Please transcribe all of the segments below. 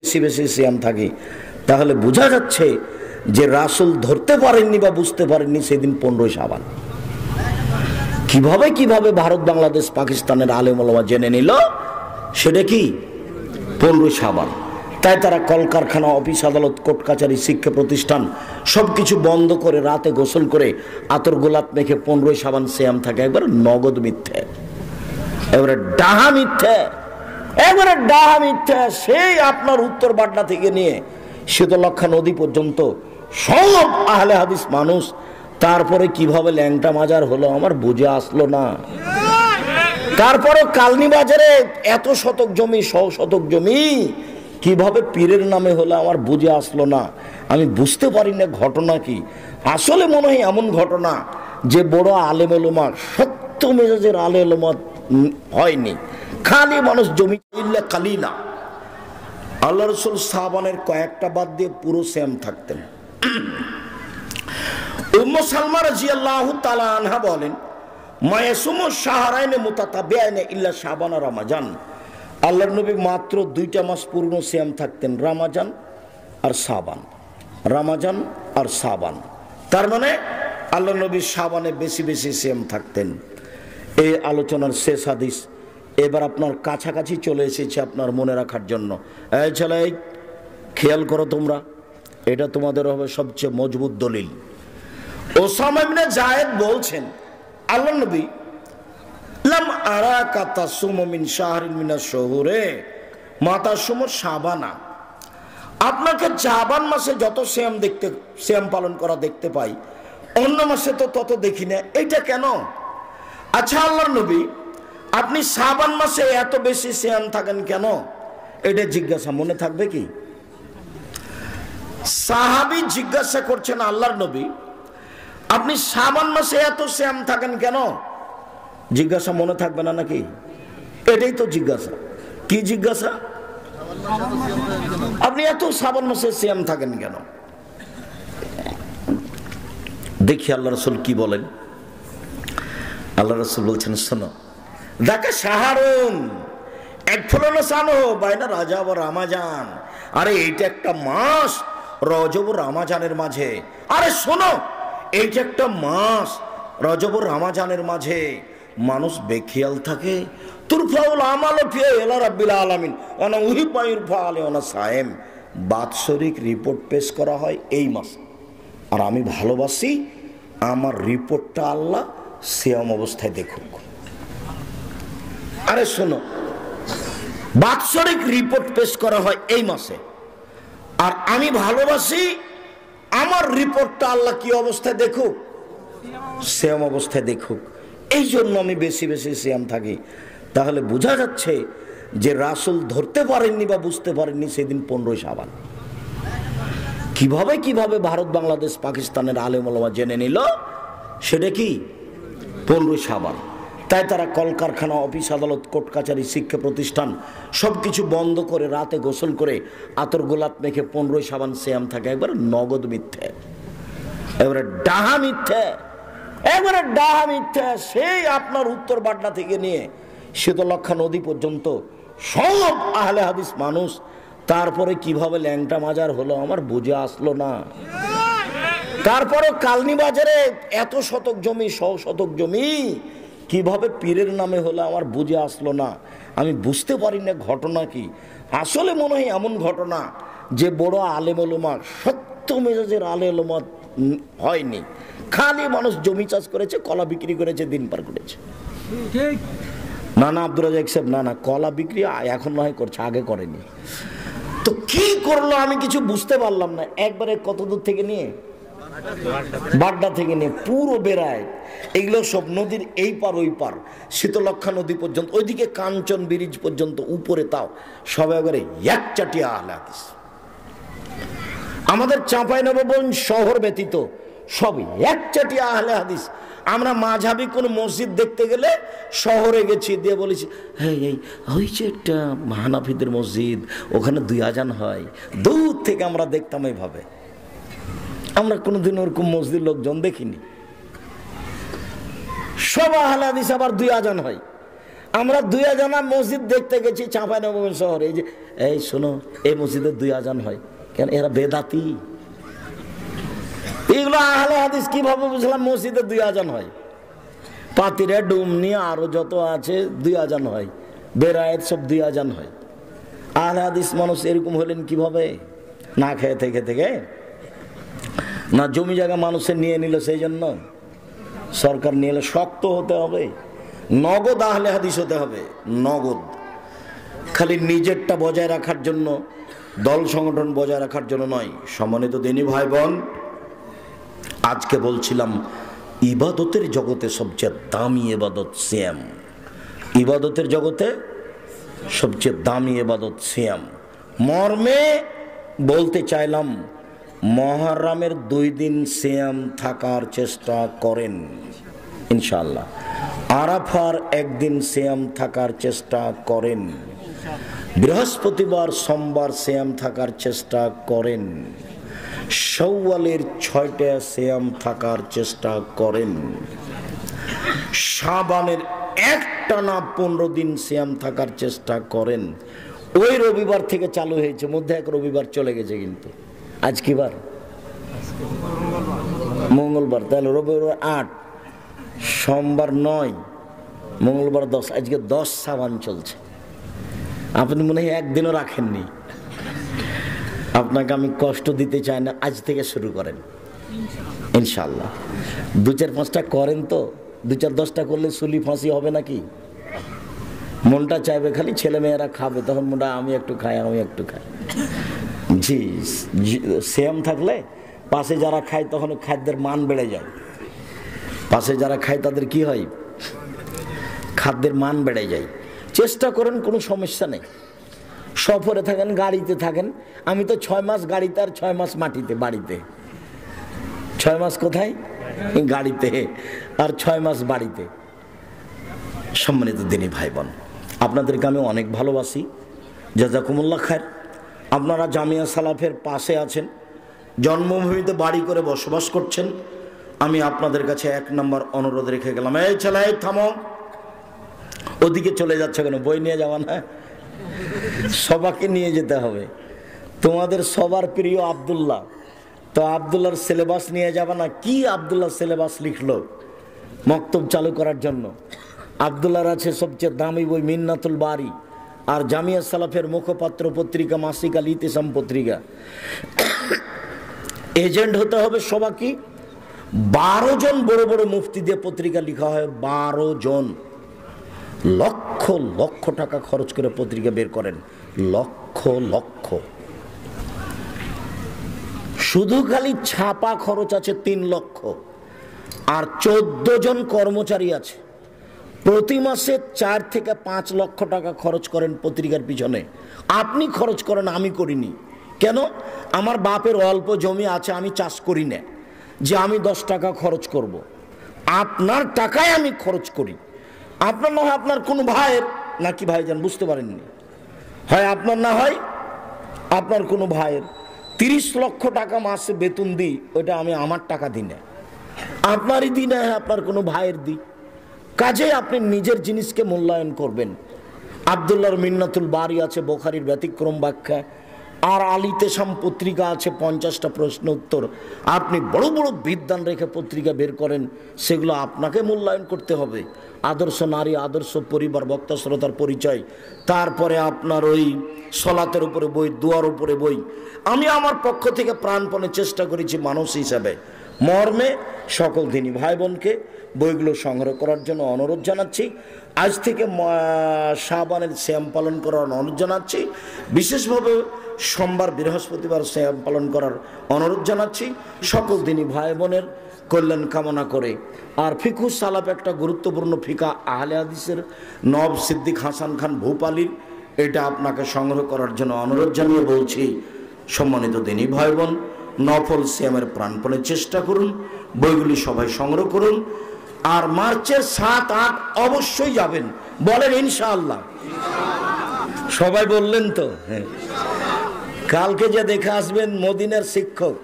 বেশি বেশি সিয়াম থাকি, তাহলে বোঝা যাচ্ছে যে রাসূল ধরতে পারেননি বা বুঝতে পারেননি সেদিন 15 শাবান। কিভাবে কিভাবে ভারত, বাংলাদেশ, পাকিস্তানের আলেম ওলামা জেনে নিল সেটা কি 15 শাবান। তাই তারা কলকারখানা, অফিস আদালত, কোর্ট কাছারি, শিক্ষা প্রতিষ্ঠান সবকিছু বন্ধ করে রাতে গোসল করে আতর গোলাপ মেখে 15 শাবান সিয়াম থাকে। একবার নগদ মিথ্যে, এবারে ডাহা মিথ্যে, এবারে ডাহা মিথ্যে। সেই আপনার উত্তর বাড্ডা থেকে নিয়ে শীতলক্ষা নদী পর্যন্ত সব আহলে হাদিস মানুষ। তারপরে কিভাবে ল্যাংটা মাজার হলো আমার বুঝে আসলো না। তারপরে কালনি বাজারে এত শতক জমি, 100 শতক জমি কিভাবে পীরের নামে হলো আমার বুঝে আসলো না। আমি বুঝতে পারি না ঘটনা কি। আসলে মনে হয় এমন ঘটনা যে বড় আলেম ওলামা, সত্য মেজাজের আলেম ওলামা হয়নি, খালি মানুষ জমি ইল্লা কালিলা। আল্লাহ রাসূল সাহাবানের কয়েকটা বাদ দিয়ে পুরো সিয়াম থাকতেন। উম্মু সালমা রাদিয়াল্লাহু তাআলা আনহা বলেন, মায়াসুমু শাহরাইনে মুতাতাবিআইনে ইল্লা শাবান আর রমাজান। আল্লাহর নবী মাত্র 2টা মাস পূর্ণ সিয়াম থাকতেন, রমাজান আর শাবান। রমাজান আর শাবান, তার মানে আল্লাহর নবী শাবানে বেশি বেশি সিয়াম থাকতেন। এই আলোচনার শেষ হাদিস এবার আপনার কাছাকাছি চলে এসেছে আপনার মনে রাখার জন্য। এই ছেলে, খেয়াল করো তোমরা, এটা তোমাদের হবে সবচেয়ে মজবুত দলিল। ওসামা ইবনে যায়েদ বলছেন, আল্লাহর নবী লাম আরাকা তাসুমু মিন শাহরিন মিনাশ শুহুরে মা তাসুমু শাবানা। আপনাকে শাবান মাসে যত সিয়াম পালন করা দেখতে পাই, অন্য মাসে তো তত দেখি না, এইটা কেন? আচ্ছা আল্লাহর নবী, আপনি শাবান মাসে এত বেশি সিয়াম থাকেন কেন? এটা জিজ্ঞাসা মনে থাকবে কি? সাহাবী জিজ্ঞাসা করছেন আল্লাহর নবী, আপনি শাবান মাসে এত সিয়াম থাকেন কেন? জিজ্ঞাসা মনে থাকবে না নাকি? এটাই তো জিজ্ঞাসা। কি জিজ্ঞাসা? আপনি এত শাবান মাসে সিয়াম থাকেন কেন? দেখি আল্লাহ রাসূল কি বলেন। আল্লাহ রাসূল বলছেন, শোনো, দেখা শাহরুন একফলনা সানো বাইনা রাজব ও রমাজান। আরে এইটা একটা মাস রজব ও রমাজানের মাঝে। আরে শোনো, এইটা একটা মাস রজব ও রমাজানের মাঝে মানুষ বেখিয়াল থাকে। তুরফাউল আমাল ফি ইলা রাব্বিল আলামিন ওয়া উহিব্বু ইরফা আলাইহি ওয়া সায়েম। বাৎসরিক রিপোর্ট পেশ করা হয় এই মাসে, আর আমি ভালোবাসি আমার রিপোর্টটা আল্লাহ সিয়াম অবস্থায় দেখুক। আরে শোনো, বাৎসরিক রিপোর্ট পেশ করা হয় এই মাসে, আর আমি ভালোবাসি আমার রিপোর্টটা আল্লাহ কি অবস্থায় দেখুক? সিয়াম অবস্থায় দেখুক। এই জন্য আমি বেশি বেশি সিয়াম থাকি। তাহলে বোঝা যাচ্ছে যে রাসূল ধরতে পারেননি বা বুঝতে পারেননি সেদিন 15 শাবান। কিভাবে কিভাবে ভারত, বাংলাদেশ, পাকিস্তানের আলেম ওলামা জেনে নিল সেটা কি 15 শাবান। তাই তারা কলকারখানা, অফিস আদালত, কোর্ট কাছারি, শিক্ষা প্রতিষ্ঠান সবকিছু বন্ধ করে রাতে গোসল করে আতর গোলাপ মেখে 15 শাবান সিয়াম থাকে। একবার নগদ মিথ্যে, এবারে ডাহা মিথ্যে, এবারে ডাহা মিথ্যে। সেই আপনার উত্তর বাড্ডা থেকে নিয়ে শীতলক্ষা নদী পর্যন্ত সব আহলে হাদিস মানুষ। তারপরে কিভাবে ল্যাংটা মাজার হলো আমার বুঝে আসলো না। তারপরে কালনি বাজারে এত শতক জমি, 100 শতক জমি কিভাবে পীরের নামে হলো আমার বুঝে আসলো না। আমি বুঝতে পারি না ঘটনা কি। আসলে মনে হয় এমন ঘটনা যে বড় আলেম ওলামা, সত্য মেজাজের আলেম ওলামা হয়নি, খালি মানুষ জমি চাষ করেছে, কলা বিক্রি করেছে, দিন পার করেছে। না না আব্দুর রাজ্জাক সাহেব, না না, কলা বিক্রি এখন নয় করছে, আগে করেনি। তো কি করলো আমি কিছু বুঝতে পারলাম না। একবারে কত দূর থেকে নিয়ে, বাড্ডা থেকে নিয়ে পুরো বেড়ায়, এগুলো সব নদীর এই পার ওই পার, শীতলক্ষা নদী পর্যন্ত, ওইদিকে কাঞ্চন ব্রিজ পর্যন্ত উপরে, তাও সব একবারে একচাটিয়া আহলে হাদিস। আমাদের চাঁপাইনবাবগঞ্জ শহর ব্যতীত সব একচাটিয়া আহলে হাদিস। আমরা মাঝাবি কোন মসজিদ দেখতে গেলে শহরে গেছি, দিয়ে বলেছি এই হয়েছে একটা হানাফিদের মসজিদ, ওখানে 2 আজান হয়। দূর থেকে আমরা দেখতাম এইভাবে। আমরা কোনোদিন ওরকম মসজিদ লোকজন দেখিনি। সব আহলে হাদিস, আবার 2 আজান হয়। আমরা 2 আজানা মসজিদ দেখতে গেছি চাঁপাইনবাবগঞ্জ শহরে। এই যে এই শোনো, এই মসজিদে 2 আজান হয় কেন? এরা বেদাতি। এগুলো আহলে হাদিস কিভাবে বুঝলাম মসজিদে 2 আজান হয়? পাতিরা, ডুমনি, আরো যত আছে 2 আজান হয়, বেরায়েত সব 2 আজান হয়। আহলে হাদিস মানুষ এরকম হলেন কিভাবে? না খেয়ে থেকে থেকে, না জমি জায়গা মানুষের নিয়ে নিল সেই জন্য সরকার নিয়ে এলে। শক্ত হতে হবে, নগদ আহলে হাদিস হতে হবে, নগদ। খালি নিজেরটা বজায় রাখার জন্য, দল সংগঠন বজায় রাখার জন্য নয়। সম্মানিত দিনী ভাই বোন, আজকে বলছিলাম ইবাদতের জগতে সবচেয়ে দামি ইবাদত সিয়াম। ইবাদতের জগতে সবচেয়ে দামি ইবাদত সিয়াম। মর্মে বলতে চাইলাম, মুহররমের 2 দিন সিয়াম থাকার চেষ্টা করেন ইনশাআল্লাহ। আরাফার 1 দিন সিয়াম থাকার চেষ্টা করেন। বৃহস্পতিবার, সোমবার সিয়াম থাকার চেষ্টা করেন। শাওয়ালের 6টা সিয়াম থাকার চেষ্টা করেন। শাবানের একটানা 15 দিন সিয়াম থাকার চেষ্টা করেন। ওই রবিবার থেকে চালু হয়েছে, মধ্যে এক রবিবার চলে গেছে, কিন্তু আজ কি বার? মঙ্গলবার। তাহলে রবিবার 8, সোমবার 9, মঙ্গলবার 10, আজকে 10 শাবান চলছে। আপনি মনে হয় একদিনও রাখেননি। আপনাকে আমি কষ্ট দিতে চাই না, আজ থেকে শুরু করেন ইনশাআল্লাহ। 2-4-5টা করেন তো, 2-4-10টা করলে সুলি ফাঁসি হবে নাকি? মনটা চাইবে খালি ছেলে মেয়েরা খাবে, তখন মনটা আমি একটু খাই, আমি একটু খাই। জি, সিয়াম থাকলে পাশে যারা খায় তখন খাদ্যের মান বেড়ে যায়। পাশে যারা খায় তাদের কি হয়? খাদ্যের মান বেড়ে যায়। চেষ্টা করেন, কোনো সমস্যা নেই। সফরে থাকেন, গাড়িতে থাকেন। আমি তো 6 মাস গাড়িতে আর 6 মাস মাটিতে, বাড়িতে। 6 মাস কোথায়? গাড়িতে, আর 6 মাস বাড়িতে। সম্মানিত দিনী ভাই বোন, আপনাদেরকে আমি অনেক ভালোবাসি, জাযাকুমুল্লাহ খায়ের। আপনারা জামিয়া সালাফের পাশে আছেন, জন্মভূমিতে বাড়ি করে বসবাস করছেন। আমি আপনাদের কাছে 1 নম্বর অনুরোধ রেখে গেলাম, এই ছেলে থামো, ওদিকে চলে যাচ্ছে কেন? বই নিয়ে যাওয়া না, সবাইকে নিয়ে যেতে হবে। তোমাদের সবার প্রিয় আব্দুল্লাহ, তো আব্দুল্লাহর সিলেবাস নিয়ে যাবে না? কি আব্দুল্লাহ সিলেবাস লিখলো মক্তব চালু করার জন্য? আব্দুল্লাহর আছে সবচেয়ে দামি বই মিন্নাতুল বারি, আর জামিয়া সালাফের মুখপাত্র পত্রিকা মাসিক আল ইতিসাম পত্রিকা। এজেন্ট হতে হবে সবাইকে। 12 জন বড় বড় মুফতি দিয়ে পত্রিকা লেখা হয়। 12 জন, লক্ষ লক্ষ টাকা খরচ করে পত্রিকা বের করেন, লক্ষ লক্ষ। শুধু খালি ছাপা খরচ আছে 3 লক্ষ, আর 14 জন কর্মচারী আছে। প্রতি মাসে 4 থেকে 5 লক্ষ টাকা খরচ করেন পত্রিকার পিছনে। আপনি খরচ করেন, আমি করিনি। কেন? আমার বাপের অল্প জমি আছে, আমি চাষ করি না যে আমি 10 টাকা খরচ করব। আপনার টাকায় আমি খরচ করি। আপনার না হয় আপনার কোনো ভাইয়ের, নাকি ভাইজান বুঝতে পারেননি, হয় আপনার না হয় আপনার কোনো ভাইয়ের 30 লক্ষ টাকা মাসে বেতন দিই, ওইটা আমি আমার টাকা দিই না, আপনারই দিই না, আপনার কোনো ভাইয়ের দিই। কাজে আপনি নিজের জিনিসকে মূল্যায়ন করবেন। আব্দুল্লাহর মিন্নাতুল বারি আছে, বুখারীর ব্যতিক্রম ব্যাখ্যা, আর আল ইতিসাম পত্রিকা আছে 50টা প্রশ্ন উত্তর। আপনি বড় বড় বিদ্বান রেখে পত্রিকা বের করেন, সেগুলো আপনাকে মূল্যায়ন করতে হবে। আদর্শ নারী, আদর্শ পরিবার, বক্তা শ্রোতার পরিচয়, তারপরে আপনার ওই সলাতের উপরে বই, দোয়ার উপরে বই। আমি আমার পক্ষ থেকে প্রাণপণে চেষ্টা করেছি মানুষ হিসাবে। মর্মে সকল দিনী ভাই বোনকে বইগুলো সংগ্রহ করার জন্য অনুরোধ জানাচ্ছি। আজ থেকে শাবানের সিয়াম পালন করার অনুরোধ জানাচ্ছি। বিশেষভাবে সোমবার, বৃহস্পতিবার সিয়াম পালন করার অনুরোধ জানাচ্ছি সকল দিনী ভাই বোনের কল্যাণ কামনা করে। আর ফিকুহ সালাফ একটা গুরুত্বপূর্ণ ফিকা আহলে হাদিসের নব সিদ্দিক হাসান খান ভূপালীর, এটা আপনাকে সংগ্রহ করার জন্য অনুরোধ জানিয়ে বলছি, সম্মানিত দিনী ভাই বোন, নফল সিয়ামের প্রাণপণে চেষ্টা করুন, বইগুলি সবাই সংগ্রহ করুন। আর মার্চের 7-8 অবশ্যই যাবেন, বলেন ইনশাআল্লাহ। সবাই বললেন তো? হ্যাঁ। কালকে যে দেখে আসবেন মদিনার শিক্ষক,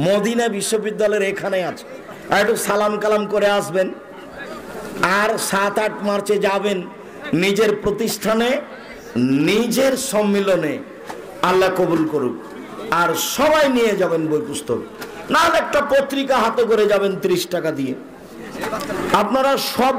মদিনা বিশ্ববিদ্যালয়ের এখানে আছে, আর একটু সালাম কালাম করে আসবেন। আর 7-8 মার্চে যাবেন নিজের প্রতিষ্ঠানে, নিজের সম্মিলনে, আল্লাহ কবুল করুক। আর সবাই নিয়ে যাবেন বই পুস্তক, না একটা পত্রিকা হাতে করে যাবেন 30 টাকা দিয়ে। আপনারা সব